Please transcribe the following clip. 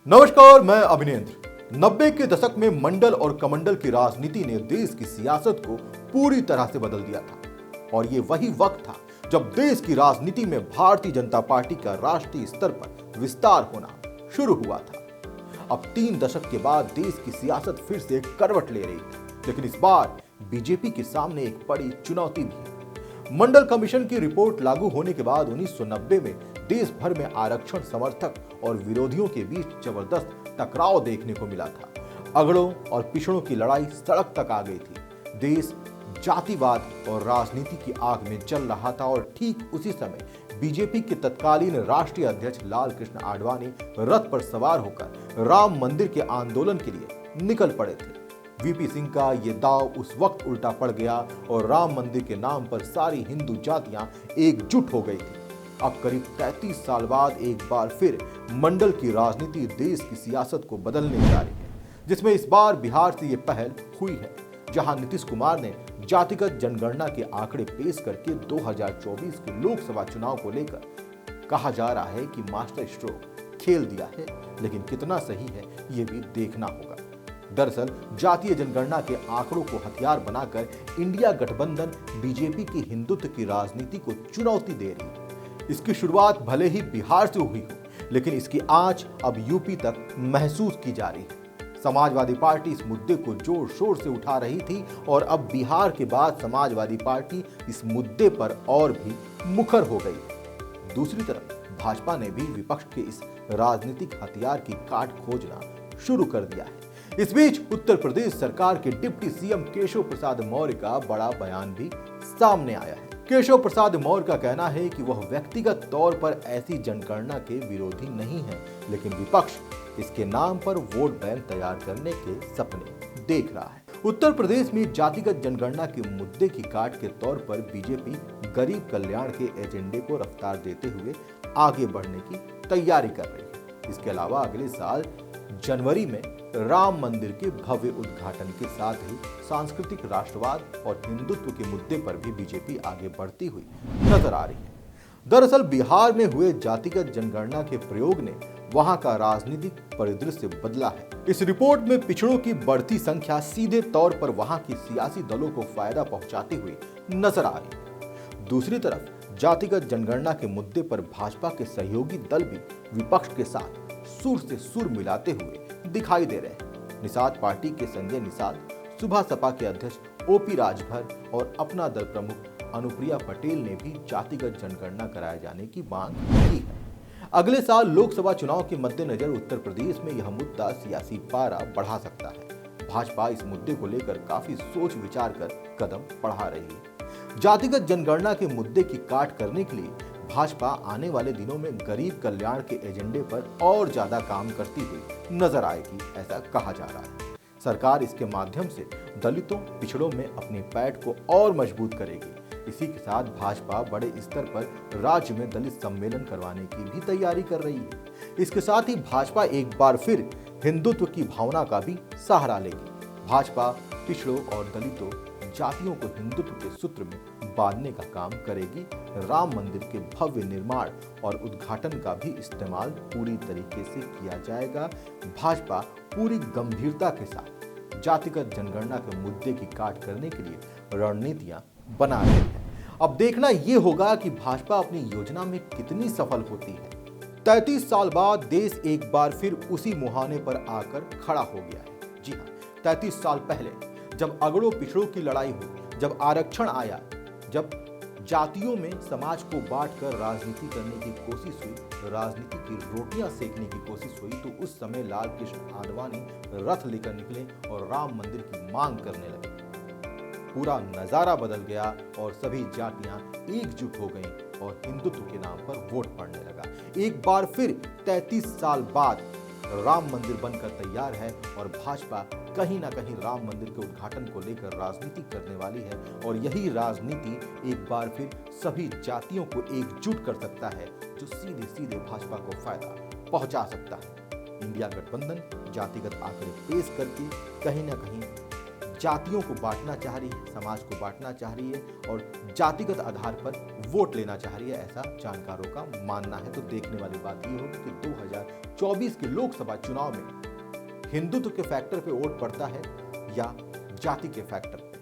नमस्कार, मैं अभिनेंद्र। 90 के दशक में मंडल और कमंडल की राजनीति ने देश की सियासत को पूरी तरह से बदल दिया था और ये वही वक्त था जब देश की राजनीति में भारतीय जनता पार्टी का राष्ट्रीय स्तर पर विस्तार होना शुरू हुआ था। अब 3 दशक के बाद देश की सियासत फिर से करवट ले रही थी, लेकिन इस बार बीजेपी के सामने एक बड़ी चुनौती भी है। मंडल कमीशन की रिपोर्ट लागू होने के बाद 1990 में देश भर में आरक्षण समर्थक और विरोधियों के बीच जबरदस्त टकराव देखने को मिला था। अगड़ों और पिछड़ों की लड़ाई सड़क तक आ गई थी। देश जातिवाद और राजनीति की आग में जल रहा था और ठीक उसी समय बीजेपी के तत्कालीन राष्ट्रीय अध्यक्ष लाल कृष्ण आडवाणी रथ पर सवार होकर राम मंदिर के आंदोलन के लिए निकल पड़े थे। वीपी सिंह का ये दांव उस वक्त उल्टा पड़ गया और राम मंदिर के नाम पर सारी हिंदू जातियां एकजुट हो गई थी। अब करीब 33 साल बाद एक बार फिर मंडल की राजनीति देश की सियासत को बदलने जा रही है, जिसमें इस बार बिहार से ये पहल हुई है, जहां नीतीश कुमार ने जातिगत जनगणना के आंकड़े पेश करके 2024 के लोकसभा चुनाव को लेकर कहा जा रहा है कि मास्टर स्ट्रोक खेल दिया है, लेकिन कितना सही है ये भी देखना होगा। दरअसल जातीय जनगणना के आंकड़ों को हथियार बनाकर इंडिया गठबंधन बीजेपी की हिंदुत्व की राजनीति को चुनौती दे रही है। इसकी शुरुआत भले ही बिहार से हुई हो, लेकिन इसकी आंच अब यूपी तक महसूस की जा रही है। समाजवादी पार्टी इस मुद्दे को जोर शोर से उठा रही थी और अब बिहार के बाद समाजवादी पार्टी इस मुद्दे पर और भी मुखर हो गई है। दूसरी तरफ भाजपा ने भी विपक्ष के इस राजनीतिक हथियार की काट खोजना शुरू कर दिया है। इस बीच उत्तर प्रदेश सरकार के डिप्टी सीएम केशव प्रसाद मौर्य का बड़ा बयान भी सामने आया है। केशव प्रसाद मौर्य का कहना है कि वह व्यक्तिगत तौर पर ऐसी जनगणना के विरोधी नहीं है, लेकिन विपक्ष इसके नाम पर वोट बैंक तैयार करने के सपने देख रहा है। उत्तर प्रदेश में जातिगत जनगणना के मुद्दे की काट के तौर पर बीजेपी गरीब कल्याण के एजेंडे को रफ्तार देते हुए आगे बढ़ने की तैयारी कर रही है। इसके अलावा अगले साल जनवरी में राम मंदिर के भव्य उद्घाटन के साथ ही सांस्कृतिक राष्ट्रवाद और हिंदुत्व के मुद्दे पर भी बीजेपी आगे बढ़ती हुई नजर आ रही है। दरअसल बिहार में हुए जातिगत जनगणना के प्रयोग ने वहां का राजनीतिक परिदृश्य बदला है। इस रिपोर्ट में पिछड़ों की बढ़ती संख्या सीधे तौर पर वहां की सियासी दलों को फायदा पहुंचाती हुई नजर आ रही है। दूसरी तरफ जातिगत जनगणना के मुद्दे पर भाजपा के सहयोगी दल भी विपक्ष के साथ सुर से सुर मिलाते हुए दिखाई दे रहे हैं। निषाद पार्टी के संजय निषाद, सुभा सपा के अध्यक्ष ओपी राजभर और अपना दल प्रमुख अनुप्रिया पटेल ने भी जातिगत जनगणना कराए जाने की मांग की है। अगले साल लोकसभा चुनाव के मद्देनजर उत्तर प्रदेश में यह मुद्दा सियासी पारा बढ़ा सकता है। भाजपा इस मुद्दे को लेकर काफी सोच विचार कर कदम बढ़ा रही है। जातिगत जनगणना के मुद्दे की काट करने के लिए भाजपा आने वाले दिनों में गरीब कल्याण के एजेंडे पर और ज्यादा काम करती हुई नजर आएगी, ऐसा कहा जा रहा है। सरकार इसके माध्यम से दलितों पिछड़ों में अपनी पैठ को और मजबूत करेगी। इसी के साथ भाजपा बड़े स्तर पर राज्य में दलित सम्मेलन करवाने की भी तैयारी कर रही है। इसके साथ ही भाजपा एक बार फिर हिंदुत्व की भावना का भी सहारा लेगी। भाजपा पिछड़ों और दलितों जातियों को हिंदुत्व के सूत्र में बांधने का काम करेगी। राम मंदिर के भव्य निर्माण और उद्घाटन का भी इस्तेमाल पूरी तरीके से किया जाएगा। भाजपा पूरी गंभीरता के साथ जातिगत जनगणना के मुद्दे की काट करने के लिए रणनीतियां बना रही है। अब देखना यह होगा कि भाजपा अपनी योजना में कितनी सफल होती है। 33 साल बाद देश एक बार फिर उसी मुहाने पर आकर खड़ा हो गया है। जी हाँ, 33 साल पहले जब अगड़ों पिछड़ों की लड़ाई हुई, जब आरक्षण आया, जब जातियों में समाज को बांटकर राजनीति करने की कोशिश हुई, राजनीति की रोटियां सेकने की कोशिश हुई, तो उस समय लाल कृष्ण आडवाणी रथ लेकर निकले और राम मंदिर की मांग करने लगे। पूरा नजारा बदल गया और सभी जातियां एकजुट हो गईं और हिंदुत्व के नाम पर वोट पड़ने लगा। एक बार फिर 33 साल बाद राम मंदिर बनकर तैयार है और भाजपा कहीं ना कहीं राम मंदिर के उद्घाटन को लेकर राजनीति करने वाली है और यही राजनीति एक बार फिर सभी जातियों को एकजुट कर सकता है, जो सीधे सीधे भाजपा को फायदा पहुंचा सकता है। इंडिया गठबंधन जातिगत आंकड़े पेश करके कहीं ना कहीं जातियों को बांटना चाह रही है, समाज को बांटना चाह रही है और जातिगत आधार पर वोट लेना चाह रही है, ऐसा जानकारों का मानना है। तो देखने वाली बात यह होगी कि 2024 के लोकसभा चुनाव में हिंदुत्व के फैक्टर पे वोट पड़ता है या जाति के फैक्टर।